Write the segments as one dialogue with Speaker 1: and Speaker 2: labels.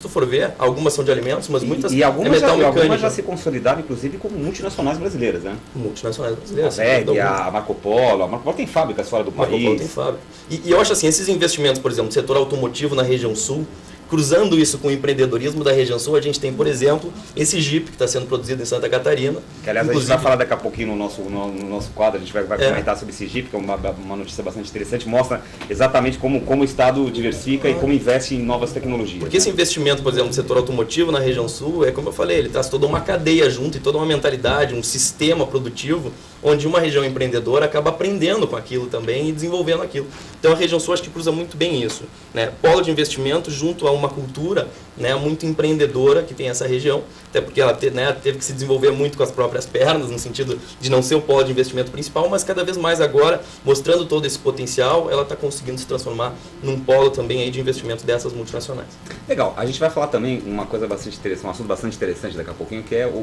Speaker 1: tu for ver, algumas são de alimentos, mas muitas
Speaker 2: algumas
Speaker 1: é metal mecânico.
Speaker 2: Algumas já se consolidaram, inclusive, como multinacionais brasileiras, né?
Speaker 1: Multinacionais brasileiras.
Speaker 2: A WEG, a Marco Polo tem fábricas fora do país.
Speaker 1: Marco Polo tem fábrica. E eu acho assim, esses investimentos, por exemplo, no setor automotivo na região sul, cruzando isso com o empreendedorismo da região sul, a gente tem, por exemplo, esse Jeep que está sendo produzido em Santa Catarina.
Speaker 2: Que, aliás, a gente vai falar daqui a pouquinho no nosso quadro, a gente vai comentar sobre esse Jeep, que é uma notícia bastante interessante, mostra exatamente como o Estado diversifica e como investe em novas tecnologias.
Speaker 1: Porque esse investimento, por exemplo, no setor automotivo na região sul, é como eu falei, ele traz toda uma cadeia junto e toda uma mentalidade, um sistema produtivo, onde uma região empreendedora acaba aprendendo com aquilo também e desenvolvendo aquilo. Então a região sul acho que cruza muito bem isso, né? Polo de investimento junto a uma cultura, né, muito empreendedora que tem essa região, até porque ela teve que se desenvolver muito com as próprias pernas, no sentido de não ser o polo de investimento principal, mas cada vez mais agora, mostrando todo esse potencial, ela está conseguindo se transformar num polo também aí de investimento dessas multinacionais.
Speaker 2: Legal, a gente vai falar também uma coisa bastante interessante, um assunto bastante interessante daqui a pouquinho, que é o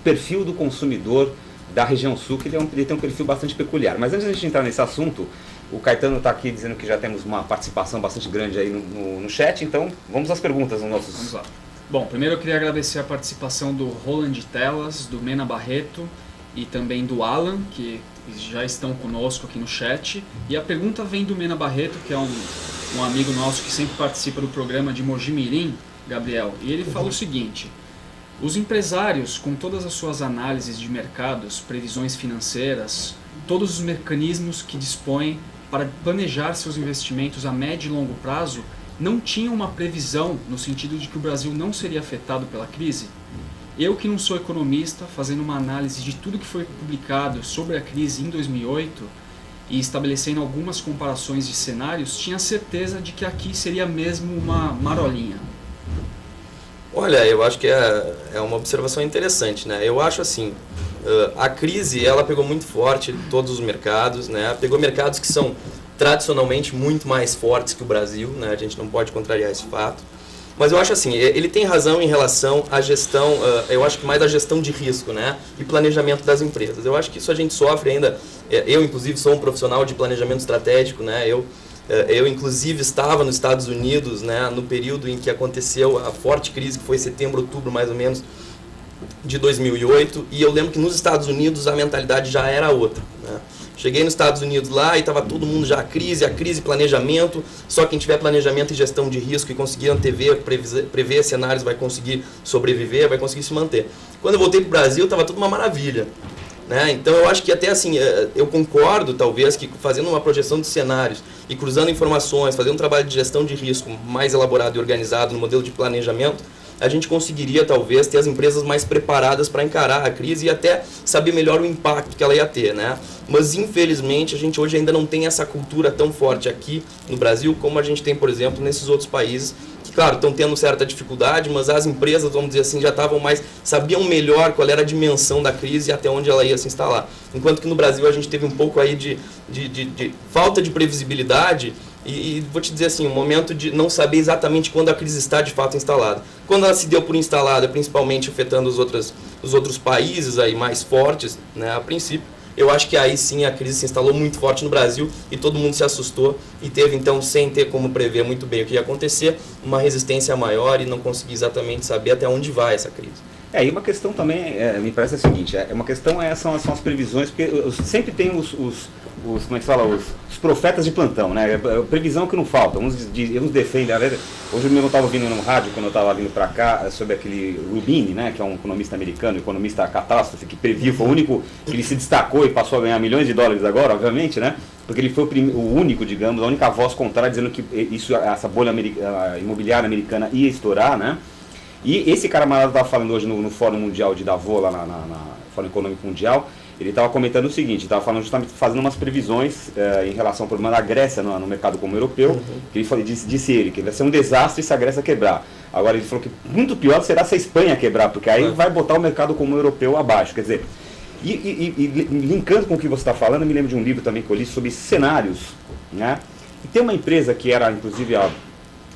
Speaker 2: perfil do consumidor da região sul, que ele tem um perfil bastante peculiar. Mas antes de a gente entrar nesse assunto, o Caetano está aqui dizendo que já temos uma participação bastante grande aí no chat, então vamos às perguntas nos nossos...
Speaker 3: Vamos lá. Bom, primeiro eu queria agradecer a participação do Roland Telas, do Mena Barreto e também do Alan, que já estão conosco aqui no chat. E a pergunta vem do Mena Barreto, que é um amigo nosso que sempre participa do programa de Mogi Mirim, Gabriel, e ele fala o seguinte: os empresários, com todas as suas análises de mercados, previsões financeiras, todos os mecanismos que dispõem para planejar seus investimentos a médio e longo prazo, não tinham uma previsão no sentido de que o Brasil não seria afetado pela crise? Eu, que não sou economista, fazendo uma análise de tudo que foi publicado sobre a crise em 2008 e estabelecendo algumas comparações de cenários, tinha certeza de que aqui seria mesmo uma marolinha.
Speaker 1: Olha, eu acho que é uma observação interessante, né? Eu acho assim, a crise ela pegou muito forte todos os mercados, né? Pegou mercados que são tradicionalmente muito mais fortes que o Brasil, né? A gente não pode contrariar esse fato. Mas eu acho assim, ele tem razão em relação à gestão, eu acho que mais a gestão de risco, né? E planejamento das empresas. Eu acho que isso a gente sofre ainda. Eu, inclusive, sou um profissional de planejamento estratégico, né? Eu, inclusive, estava nos Estados Unidos, né, no período em que aconteceu a forte crise, que foi setembro, outubro, mais ou menos, de 2008. E eu lembro que nos Estados Unidos a mentalidade já era outra, né? Cheguei nos Estados Unidos lá e estava todo mundo já a crise, planejamento. Só quem tiver planejamento e gestão de risco e conseguir antever, prever cenários vai conseguir sobreviver, vai conseguir se manter. Quando eu voltei para o Brasil, estava tudo uma maravilha, né? Então eu acho que até assim, eu concordo talvez que fazendo uma projeção de cenários e cruzando informações, fazendo um trabalho de gestão de risco mais elaborado e organizado no modelo de planejamento, a gente conseguiria talvez ter as empresas mais preparadas para encarar a crise e até saber melhor o impacto que ela ia ter, né? Mas infelizmente a gente hoje ainda não tem essa cultura tão forte aqui no Brasil como a gente tem, por exemplo, nesses outros países que, claro, estão tendo certa dificuldade, mas as empresas, vamos dizer assim, já sabiam melhor qual era a dimensão da crise e até onde ela ia se instalar. Enquanto que no Brasil a gente teve um pouco aí de falta de previsibilidade. E vou te dizer assim, um momento de não saber exatamente quando a crise está de fato instalada. Quando ela se deu por instalada, principalmente afetando os outros países aí mais fortes, né, a princípio, eu acho que aí sim a crise se instalou muito forte no Brasil e todo mundo se assustou e teve então, sem ter como prever muito bem o que ia acontecer, uma resistência maior e não conseguir exatamente saber até onde vai essa crise.
Speaker 2: E uma questão também, me parece a seguinte, uma questão são as previsões, porque sempre tem os como é que fala, os profetas de plantão, né? Previsão que não falta, uns defendem, hoje mesmo eu estava ouvindo no rádio, quando eu estava vindo para cá, sobre aquele Rubin, né? Que é um economista americano, economista catástrofe, que previu, foi o único que ele se destacou e passou a ganhar milhões de dólares agora, obviamente, né? Porque ele foi o único, digamos, a única voz contrária dizendo que essa bolha imobiliária americana ia estourar, né? E esse camarada estava falando hoje no Fórum Mundial de Davos, lá na Fórum Econômico Mundial, ele estava comentando o seguinte, estava falando justamente, fazendo umas previsões em relação ao problema da Grécia no mercado comum europeu, que ele disse ele, que vai ser um desastre se a Grécia quebrar. Agora ele falou que muito pior será se a Espanha quebrar, porque aí vai botar o mercado comum europeu abaixo. Quer dizer, e linkando com o que você está falando, eu me lembro de um livro também que eu li sobre cenários, né? E tem uma empresa que era, inclusive,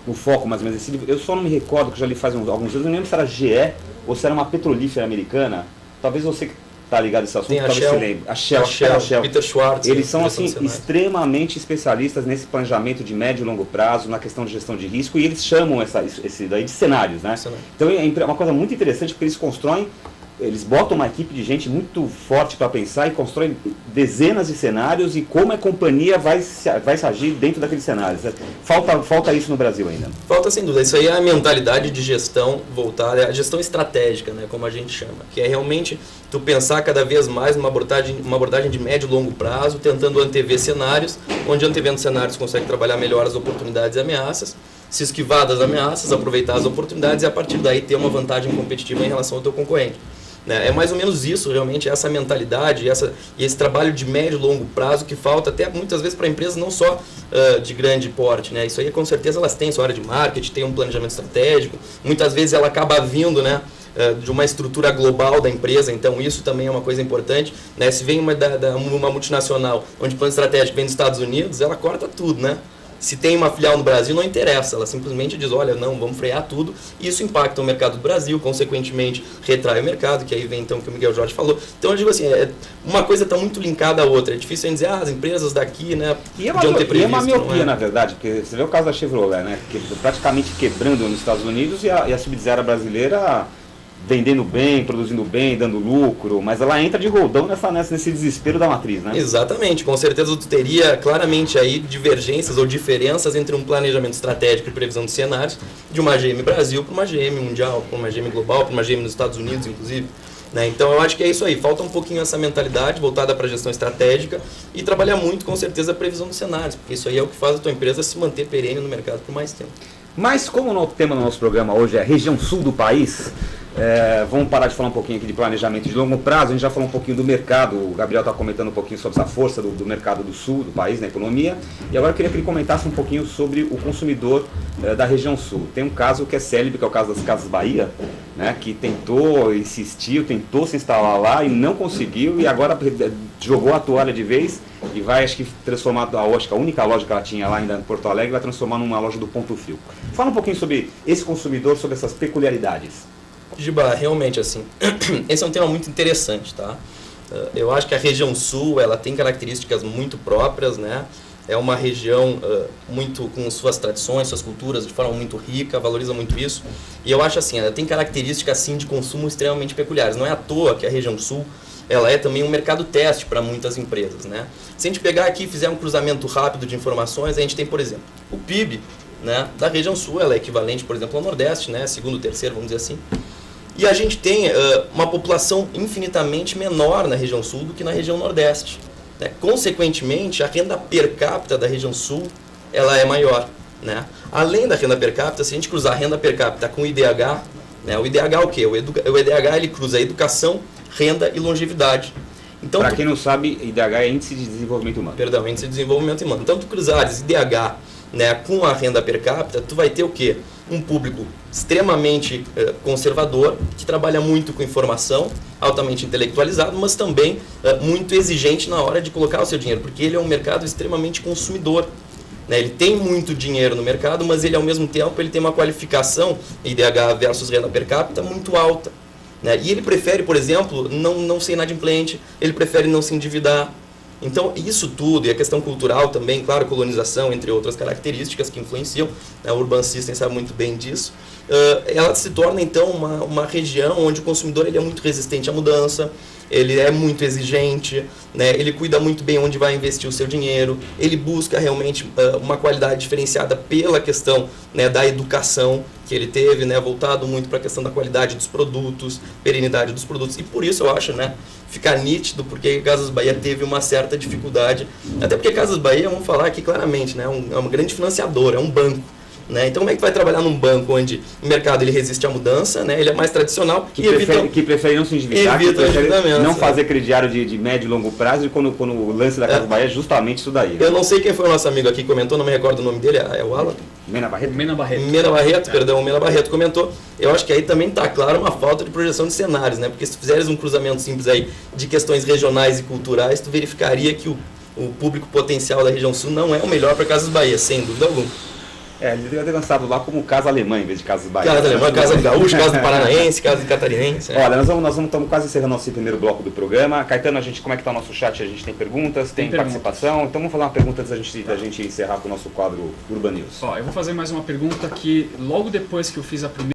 Speaker 2: o foco mais ou menos desse livro, eu só não me recordo, que já li faz alguns anos, eu não lembro se era GE ou se era uma petrolífera americana, talvez você tá ligado a esse assunto,
Speaker 1: Tem a
Speaker 2: talvez
Speaker 1: Shell,
Speaker 2: se lembre. A Shell.
Speaker 1: Peter Schwartz.
Speaker 2: Eles são
Speaker 1: direção
Speaker 2: assim
Speaker 1: de cenários.
Speaker 2: extremamente especialistas nesse planejamento de médio e longo prazo, na questão de gestão de risco, e eles chamam esse daí de cenários, né?
Speaker 1: Cenário.
Speaker 2: Então é uma coisa muito interessante porque eles constroem, eles botam uma equipe de gente muito forte para pensar e constroem dezenas de cenários e como a companhia vai se agir dentro daqueles cenários. Falta isso no Brasil ainda.
Speaker 1: Falta sem dúvida. Isso aí é a mentalidade de gestão voltada, a gestão estratégica, né, como a gente chama, que é realmente tu pensar cada vez mais numa abordagem de médio e longo prazo, tentando antever cenários, onde antevendo cenários consegue trabalhar melhor as oportunidades e ameaças, se esquivar das ameaças, aproveitar as oportunidades e a partir daí ter uma vantagem competitiva em relação ao teu concorrente. É mais ou menos isso, realmente, essa mentalidade e esse trabalho de médio e longo prazo que falta até muitas vezes para empresas não só de grande porte. Né? Isso aí, com certeza, elas têm sua área de marketing, tem um planejamento estratégico, muitas vezes ela acaba vindo, né, de uma estrutura global da empresa, então isso também é uma coisa importante. Né? Se vem uma multinacional onde o plano estratégico vem dos Estados Unidos, ela corta tudo, né? Se tem uma filial no Brasil, não interessa, ela simplesmente diz, olha, não, vamos frear tudo, e isso impacta o mercado do Brasil, consequentemente retrai o mercado, que aí vem então o que o Miguel Jorge falou. Então eu digo assim, uma coisa está muito linkada à outra, é difícil a gente dizer, as empresas daqui, né, podiam ter previsto.
Speaker 2: E é uma miopia, na verdade, porque você vê o caso da Chevrolet, né, que praticamente quebrando nos Estados Unidos e a subsidiária brasileira vendendo bem, produzindo bem, dando lucro, mas ela entra de roldão nesse desespero da matriz, né?
Speaker 1: Exatamente, com certeza tu teria claramente aí divergências ou diferenças entre um planejamento estratégico e previsão de cenários de uma GM Brasil para uma GM mundial, para uma GM global, para uma GM nos Estados Unidos, inclusive. Né? Então eu acho que é isso aí, falta um pouquinho essa mentalidade voltada para a gestão estratégica e trabalhar muito, com certeza, a previsão dos cenários, porque isso aí é o que faz a tua empresa se manter perene no mercado por mais tempo.
Speaker 2: Mas como o tema do nosso programa hoje é a região sul do país, vamos parar de falar um pouquinho aqui de planejamento de longo prazo. A gente já falou um pouquinho do mercado, o Gabriel está comentando um pouquinho sobre essa força do mercado do sul do país, na economia, e agora eu queria que ele comentasse um pouquinho sobre o consumidor da região sul. Tem um caso que é célebre, que é o caso das Casas Bahia, né, que insistiu, tentou se instalar lá e não conseguiu, e agora jogou a toalha de vez e vai, acho que, transformar a única loja que ela tinha lá ainda em Porto Alegre, vai transformar numa loja do Ponto Frio. Fala um pouquinho sobre esse consumidor, sobre essas peculiaridades.
Speaker 1: Giba, realmente assim, esse é um tema muito interessante, tá? Eu acho que a região sul, ela tem características muito próprias, né? É uma região muito com suas tradições, suas culturas, de forma muito rica, valoriza muito isso. E eu acho assim, ela tem características assim de consumo extremamente peculiares. Não é à toa que a região sul, ela é também um mercado teste para muitas empresas, né? Se a gente pegar aqui e fizer um cruzamento rápido de informações, a gente tem, por exemplo, o PIB, né, da região sul, ela é equivalente, por exemplo, ao Nordeste, né, segundo, terceiro, vamos dizer assim. E a gente tem uma população infinitamente menor na região sul do que na região Nordeste. Né? Consequentemente, a renda per capita da região sul ela é maior. Né? Além da renda per capita, se a gente cruzar a renda per capita com o IDH, né, o IDH é o quê? O IDH ele cruza educação, renda e longevidade. Então,
Speaker 2: para quem não sabe, IDH é Índice de Desenvolvimento Humano.
Speaker 1: Perdão, Índice de Desenvolvimento Humano. Então, tu cruzares IDH, né, com a renda per capita, tu vai ter o quê? Um público extremamente conservador, que trabalha muito com informação, altamente intelectualizado, mas também muito exigente na hora de colocar o seu dinheiro, porque ele é um mercado extremamente consumidor. Né? Ele tem muito dinheiro no mercado, mas ele ao mesmo tempo ele tem uma qualificação, IDH versus renda per capita, muito alta. Né? E ele prefere, por exemplo, não ser inadimplente, ele prefere não se endividar. Então, isso tudo, e a questão cultural também, claro, colonização, entre outras características que influenciam, né, o Urban System sabe muito bem disso, ela se torna, então, uma região onde o consumidor ele é muito resistente à mudança, ele é muito exigente, né, ele cuida muito bem onde vai investir o seu dinheiro, ele busca realmente uma qualidade diferenciada pela questão, né, da educação que ele teve, né, voltado muito para a questão da qualidade dos produtos, perenidade dos produtos, e por isso eu acho, né, fica nítido porque Casas Bahia teve uma certa dificuldade, até porque Casas Bahia, vamos falar aqui claramente, né, é um grande financiador, é um banco. Né? Então, como é que vai trabalhar num banco onde o mercado ele resiste à mudança, né? Ele é mais tradicional
Speaker 2: que prefere não se endividar, que prefere não fazer crediário de médio e longo prazo, e quando o lance da Casa Bahia é justamente isso daí. Né?
Speaker 1: Eu não sei quem foi o nosso amigo aqui que comentou, não me recordo o nome dele, é o Alan?
Speaker 3: Mena Barreto,
Speaker 1: perdão, o Mena Barreto comentou. Eu acho que aí também está claro uma falta de projeção de cenários, né? Porque se tu fizeres um cruzamento simples aí de questões regionais e culturais, tu verificaria que o público potencial da região sul não é o melhor para Casas Bahia, sem dúvida alguma.
Speaker 2: Ele deve ter lançado lá como Casa Alemã em vez de Casa Bahia.
Speaker 1: Casa alemã, casa do gaúcho, casa do paranaense, casa do catarinense.
Speaker 2: Olha, nós estamos quase encerrando nosso primeiro bloco do programa. Caetano, como é que está o nosso chat? A gente tem perguntas, tem participação. Então vamos fazer uma pergunta antes da gente encerrar com o nosso quadro Urban News.
Speaker 3: Eu vou fazer mais uma pergunta que logo depois que eu fiz a primeira